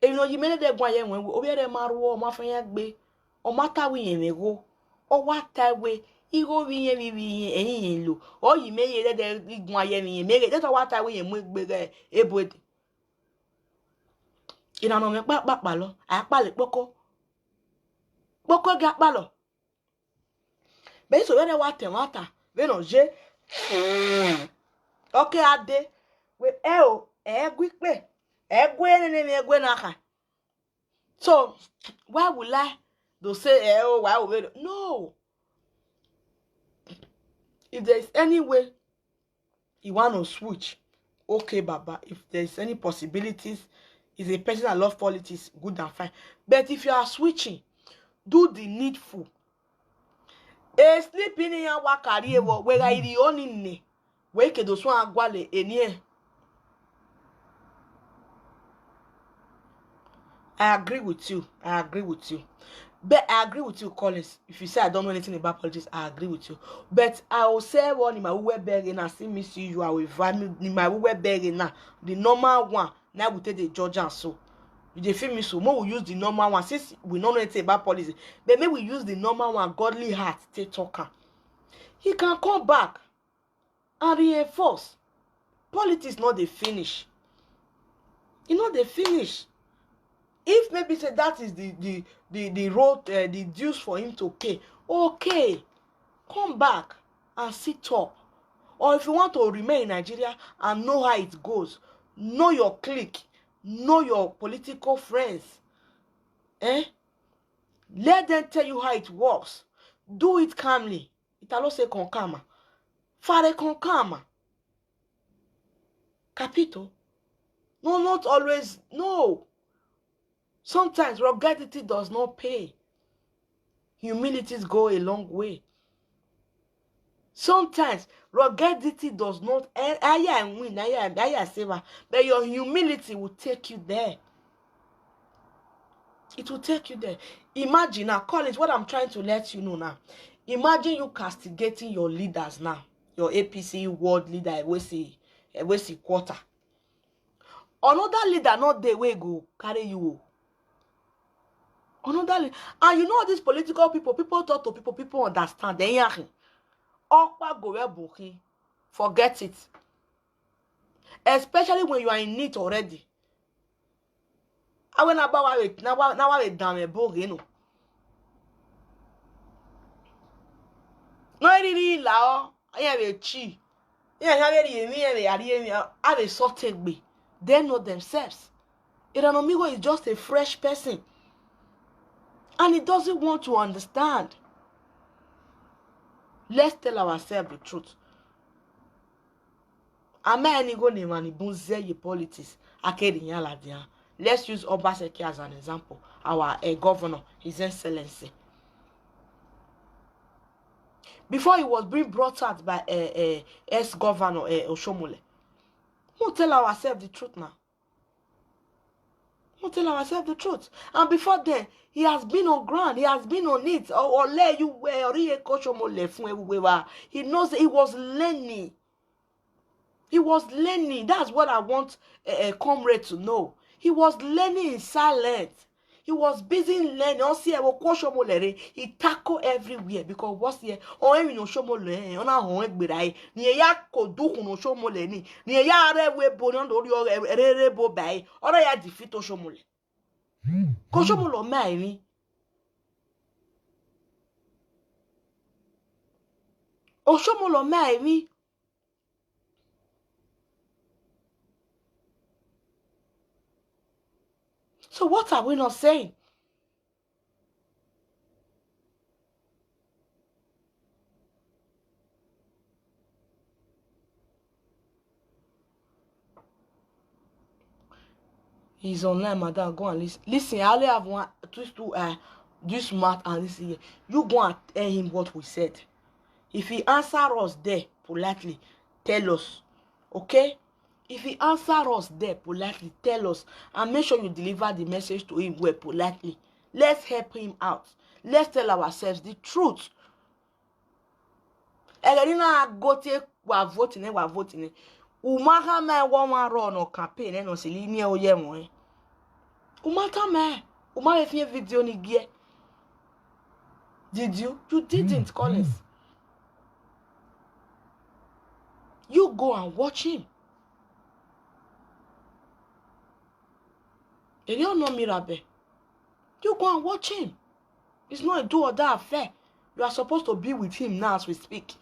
You know, you made that when we over the Maru, my friend Edegbe, or matter we go, or what time we. Igo we any lu or you may let the Guayami make it. That's what I will make big a boy. In a moment, back ballo, I call it Boko. Boko got ballo. Based on water, Veno J. Okay, I did with quick way. Egwen. So, why would I do say, oh, why would no? If there's any way you want to switch, okay, Baba. If there's any possibilities, is a person that loves politics, good and fine. But if you are switching, do the needful. A sleeping in your career, where I the only ne, wake those one guale any. I agree with you. But I agree with you, Collins. If you say I don't know anything about politics, I agree with you. But I will say one in my web begging and see me see you. I will value in my web begging now. The normal one now we take the judge and so. You feel me? So more we use the normal one since we don't know anything about politics. But maybe we use the normal one, godly heart, take talker. He can come back and reinforce. Politics not the finish. It's not the finish. If maybe say that is the road, the dues for him to pay, okay, come back and sit up. Or if you want to remain in Nigeria and know how it goes, know your clique, know your political friends, let them tell you how it works. Do it calmly. Italo say con calma. Fare con calma. Capito? No, not always. No. Sometimes ruggedity does not pay. Humility go a long way. Sometimes ruggedity does not win, saver, but your humility will take you there. It will take you there. Imagine now, Collins, what I'm trying to let you know now. Imagine you castigating your leaders now. Your APC world leader, we see quarter. Another leader not the way go carry you. Another, and you know these political people talk to people understand. They hearing. Okwa go where booking. Forget it. Especially when you are in it already. I went about it now I damn a book, you know. No really lao. I have a chi. Yeah, have a sorted way. They know themselves. Eranomigho is just a fresh person. And he doesn't want to understand. Let's tell ourselves the truth. Politics. Let's use Obaseki as an example. Our governor, His Excellency. Before he was being brought out by ex-governor Oshomole. We'll tell ourselves the truth now. We'll tell ourselves the truth. And before then, he has been on ground. He has been on it. Or let you wear. He knows he was learning. He was learning. That's what I want a comrade to know. He was learning in silence. He was busy learning. He tackle everywhere because what's here? Oh, you know, Shomole. On a home, near Yako do no Shomole. Near Yare, we bonon or your rebo bay, or I defeat Oshomole. Koshomolo, my. Oshomolo, my. So what are we not saying? He's online, madam. Go and listen. Listen, I only have one to do smart and listen. You go and tell him what we said. If he answer us there politely, tell us. Okay? If he answer us there politely, tell us. And make sure you deliver the message to him well politely. Let's help him out. Let's tell ourselves the truth. Egerina gote wa voting. Umaha me one run or campaign no silini o yemo. Umata me. Uma if video ni gie. Did you? You didn't, Collins. You go and watch him. They don't know Mirabe. You go and watch him. It's not a do or die affair. You are supposed to be with him now as we speak.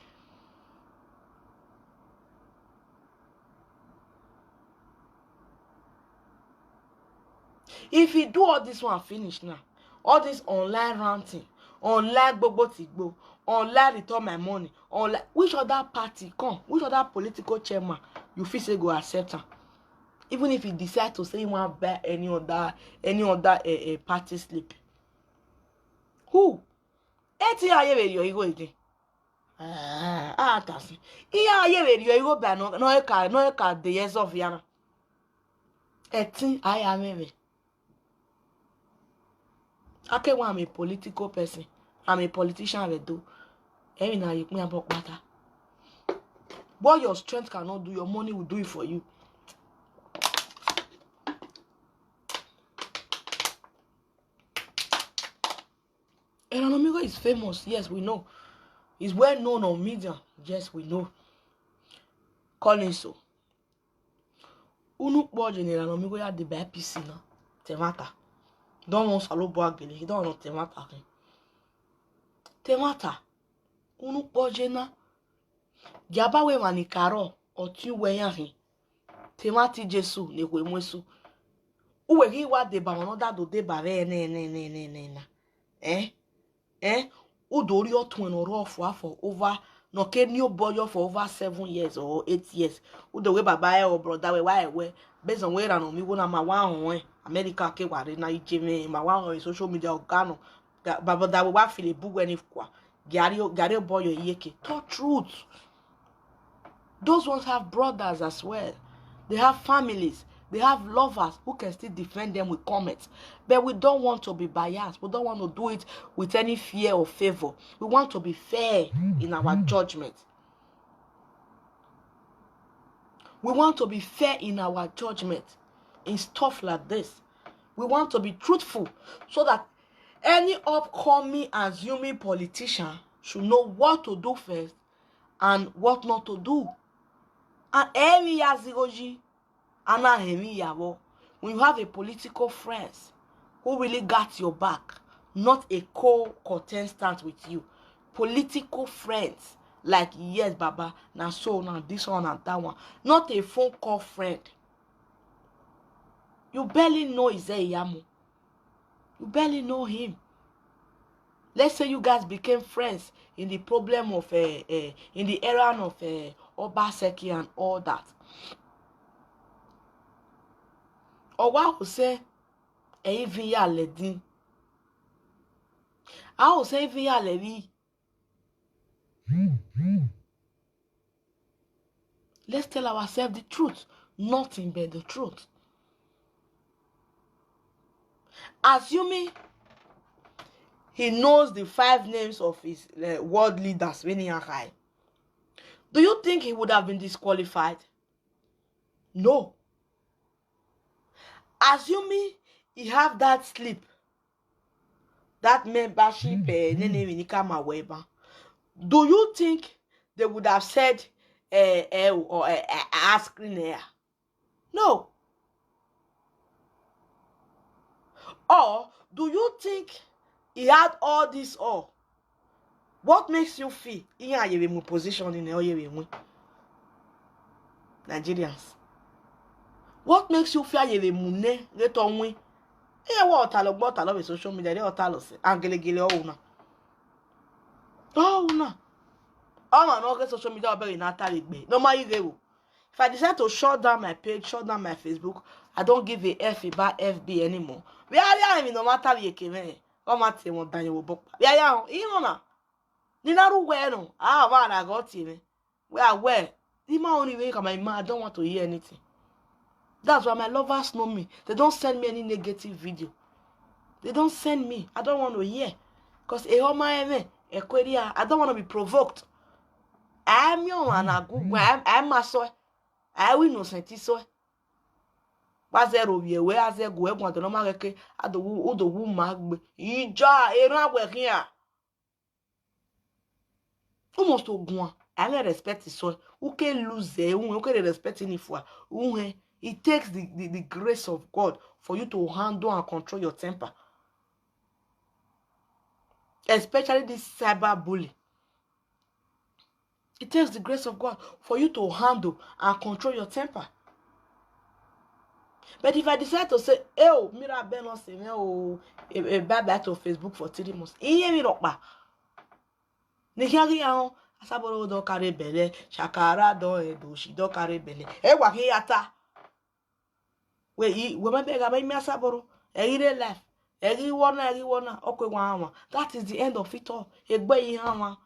If he do all this one finish now, all this online ranting, online bobo, online return my money, online, which other party come, which other political chairman you feel say go accept him? Even if he decide to say he want buy any other party slip. Who? Eti aye we yo ego again. Tasi. Iya aye we yo ego ba no e ka the years of yana. Eti aye ameme. Okay, I'm a political person. I'm a politician. I do. Every now you can about matter. What your strength cannot do, your money will do it for you. Eranomigho is famous. Yes, we know. He's well known on media. Yes, we know. Collins so. Unu boje Eranomigho ya de ba PC na. Temata. Don't want Salobo Agele. He don't know Temata. Temata. Unu boje na. Diaba we manikaro. Oti we yan. Temati Jesu ne we mwesu. Uwe hi wa de ba onoda do de ba re na. Udori otun oro for over no ke new boy for over 7 years or 8 years. Udo we baba e or brother we why we based on where Eranomigho na ma wa hon America ke ware na ijeme ma wa on social media organo baba da we wa feel bu we ni kwa gari boy yeke talk truth. Those ones have brothers as well. They have families. They have lovers who can still defend them with comments. But we don't want to be biased. We don't want to do it with any fear or favor. We want to be fair in our judgment. We want to be fair in our judgment in stuff like this. We want to be truthful so that any upcoming assuming politician should know what to do first and what not to do. And every yazigoji, when you have a political friends who really got your back, not a co-contestant with you, political friends like yes baba now so now this one and that one, not a phone call friend. You barely know Izeyamu. You barely know him. Let's say you guys became friends in the problem of in the era of Obaseki and all that. Or what will say even ya ledin. I will say even ya levi. Let's tell ourselves the truth, nothing but the truth. Assuming he knows the 5 names of his world leaders, winning and high. Do you think he would have been disqualified? No. Assuming he have that slip, that membership, do you think they would have said or asking her? No. Or do you think he had all this all? What makes you feel in position in Nigerians? What makes you feel you mune get on we? What I love social media, they all tell us Angelegele oh no. All my no social media are very Edegbe. No matter you. If I decide to shut down my page, shut down my Facebook, I don't give a F about FB anymore. We are no matter you came. Come at him on Daniel book. We are na. Ninaru bueno. Man, I got him. We are where. The man only way come my man. I don't want to hear anything. That's why my lovers know me. They don't send me any negative video. They don't send me. I don't want to hear. Because I don't want to be provoked. I'm your one. I go. I'm my soy. I will no senti soy. Wazero ye we aze go e gwon to no ma keke adowu odowu magbe ija eru agwe kia almost ogun I don't respect so who can lose who can respect any for it takes the grace of God for you to handle and control your temper, especially this cyber bully. It takes the grace of God for you to handle and control your temper. But if I decide to say, oh, Mira Ben on say, oh, bye to Facebook for 3 months, iye mi rokpa. Nikiari ahun, Asaboro do carry belle, Shakara do edo, she do carry belle. Wa ki yata. We me bega me Asaboro. Eri life. Eri wona, okwe wa. That is the end of it all. Egbe yi hanwa.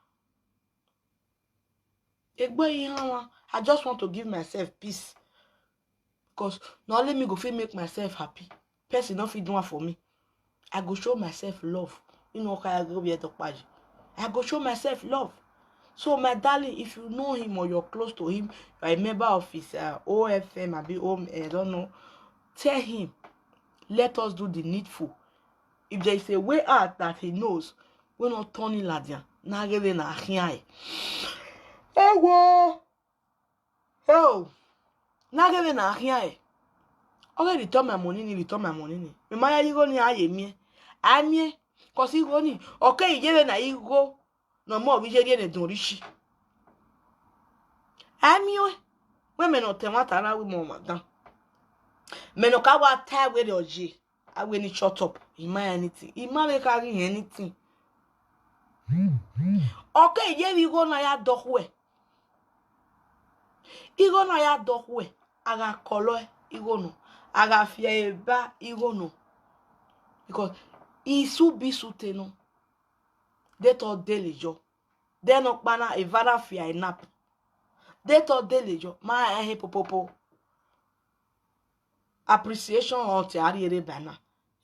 I just want to give myself peace. Because not let me go fit make myself happy. Person not fit do one for me. I go show myself love. You know I go be I go show myself love. So my darling, if you know him or you're close to him, you're a member of his OFM, I don't know, tell him, let us do the needful. If there is a way out that he knows, we're not turning ladian. Na gebe na hiai. Oh, na gebe na hiai. Okay, return my money. Me maya you go ni aye mi. Amie, cause you go ni. Okay, you gebe na you go. No more we je ne don rishi. Amie, we me no te mata na we mo madan. Me no ka wa tie we the oje. I we ni shut up. Ima anything. Ima me carry anything. Okay, ye we go na ya dokwe. Igo na ya dokwe. Aga kolo igo no. Aga fie ba igo no. Because isu bisute no. They thought daily jo. They no bana evara fia nap. They thought daily jo. Ma ehe popopo. Appreciation on ti ari ere bana.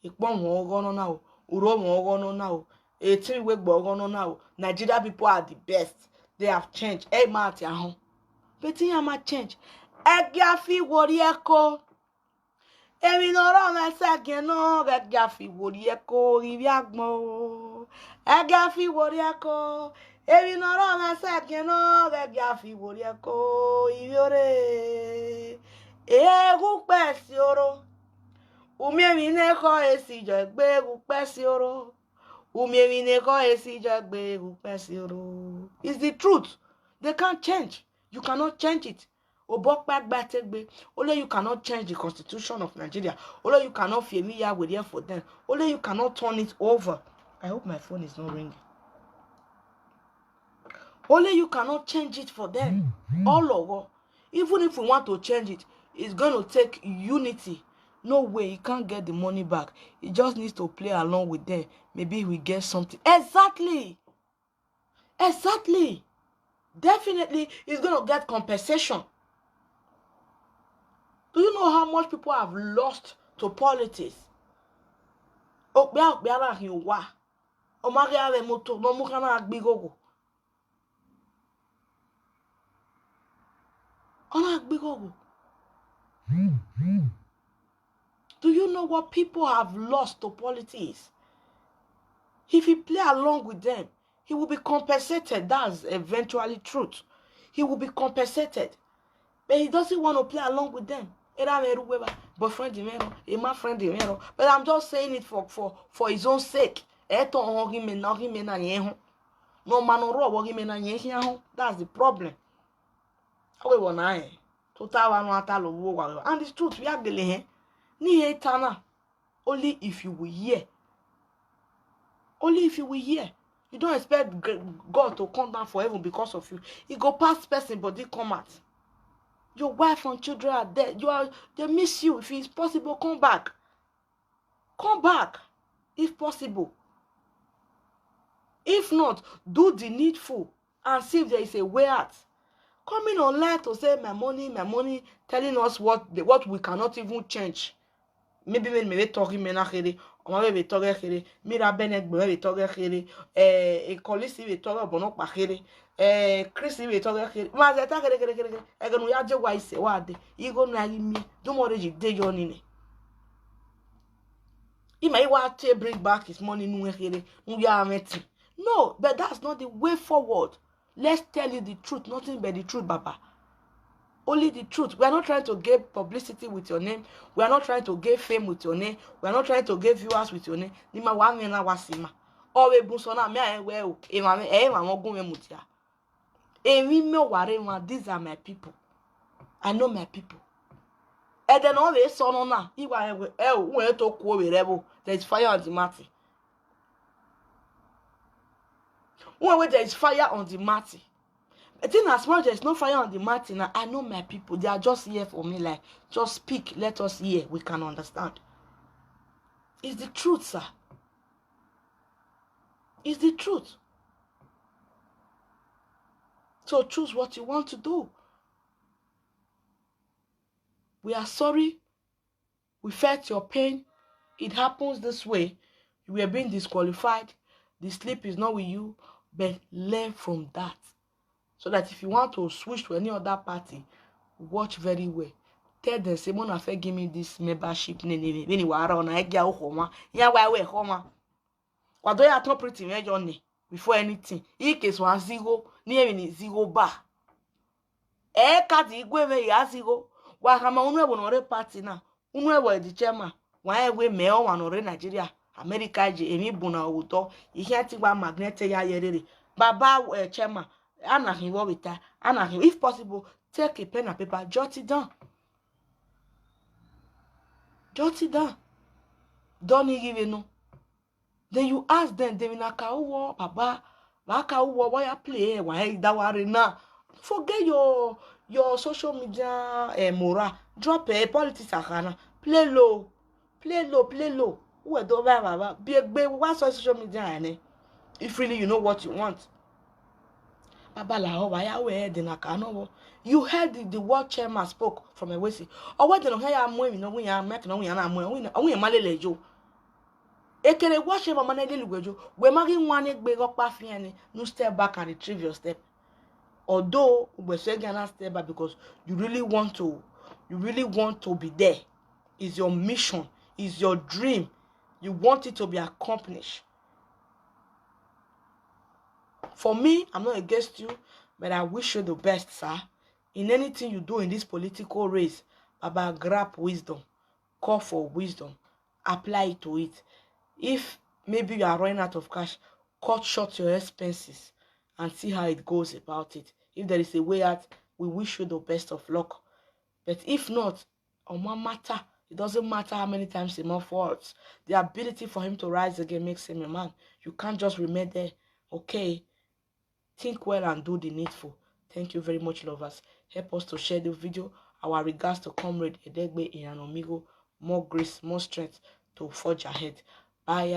Ikpon won ogo na o. Uro won ogo na o. Etin we gbo ogo na o. Nigeria people are the best. They have changed. E ma ti ahun. Betin ya ma change. Egya fi wori eko. Emi no ro me second no egya fi wori eko iri agbon. Egya fi wori eko. Emi no ro me second no egya fi wori eko iri ore. Egu pesi oro. Umi ne ko esi jo gbe egu pesi oro. Umi ne ko esi jo gbe egu pesi oro. It's the truth. They can't change. You cannot change it. Only you cannot change the constitution of Nigeria. Only you cannot fear me with here for them. Only you cannot turn it over. I hope my phone is not ringing. Only you cannot change it for them. All over. Even if we want to change it, it's going to take unity. No way, you can't get the money back. It just needs to play along with them. Maybe we get something. Exactly. Definitely, it's going to get compensation. Do you know how much people have lost to politics? Do you know what people have lost to politics? If he play along with them, he will be compensated. That's eventually truth. He will be compensated. But he doesn't want to play along with them. Boyfriend, my friend, but I'm just saying it for his own sake. That's the problem. And it's truth. We have the only if you will hear. Only if you will hear. You don't expect God to come down for heaven because of you. He go past person, but they come out. Your wife and children are dead. They miss you. If it's possible, come back. Come back, if possible. If not, do the needful and see if there is a way out. Coming online to say my money, telling us what we cannot even change. Maybe talking menachere, or maybe talking here, Mira Bennett, maybe talking here, a colleague talking about not here. Chris we talk ma ze ta kere e gonu ya je wa ise wa de igo na mi do mo reji de yo ni he might want to bring back his money no, but that's not the way forward. Let's tell you the truth, nothing but the truth, Baba. Only the truth. We are not trying to get publicity with your name. We are not trying to get fame with your name. We are not trying to get viewers with your name. Nima wa mena wasima. Owe busona me ayewe o. Ema mogun me mutia. Emi me ware ma. These are my people. I know my people. And then all this son on now. Iwa we to ko we rebel. There is fire on the matter. When there is fire on the matter. I think as much as there's no fire on the matter now, I know my people. They are just here for me. Like, just speak. Let us hear. We can understand. It's the truth, sir. It's the truth. So choose what you want to do. We are sorry. We felt your pain. It happens this way. You were being disqualified. The sleep is not with you. But learn from that. So that if you want to switch to any other party, watch very well. Tell them, say, Mona fe give me this membership. Ni wara ona egya ohoma. Ya wa we homa. Wado ya top pretty me Johnny before anything. In case one zero, ni even zero bar. Kati igwe me ya zero. Wa kama unwe bonore party na. Unwe wo di chairman. Wa egwe me o wanore Nigeria. America je emi buna uto. Ihe ati wa magnet ya yerere. Baba chairman. Anahi wo wita. Anahi if possible take a pen and paper, jot it down. Jot it down. Don't even know. Then you ask them, they will not call Baba, why you play, why that worry now. Forget your social media moral. Drop politics akana. Play low. Who do Baba? Be what's social media? If really you know what you want. Baba la why we the nakano. You heard the word chairman spoke from a wesi. Or what don't hear am we no we am make no we am we malelejo. Ekere watch him mama nele lugwejo. We magi nwane gbe ropa fiani. No step back and retrieve your step. Although we say gonna step back because you really want to be there. It's your mission, it's your dream. You want it to be accomplished. For me, I'm not against you, but I wish you the best, sir. In anything you do in this political race, Baba, grab wisdom, call for wisdom, apply to it. If maybe you are running out of cash, cut short your expenses and see how it goes about it. If there is a way out, we wish you the best of luck. But if not, on one matter, it doesn't matter how many times he more faults. The ability for him to rise again makes him a man. You can't just remain there. Okay? Think well and do the needful. Thank you very much, lovers. Help us to share the video. Our regards to Comrade Edegbe Eranomigho. More grace, more strength to forge ahead. Bye.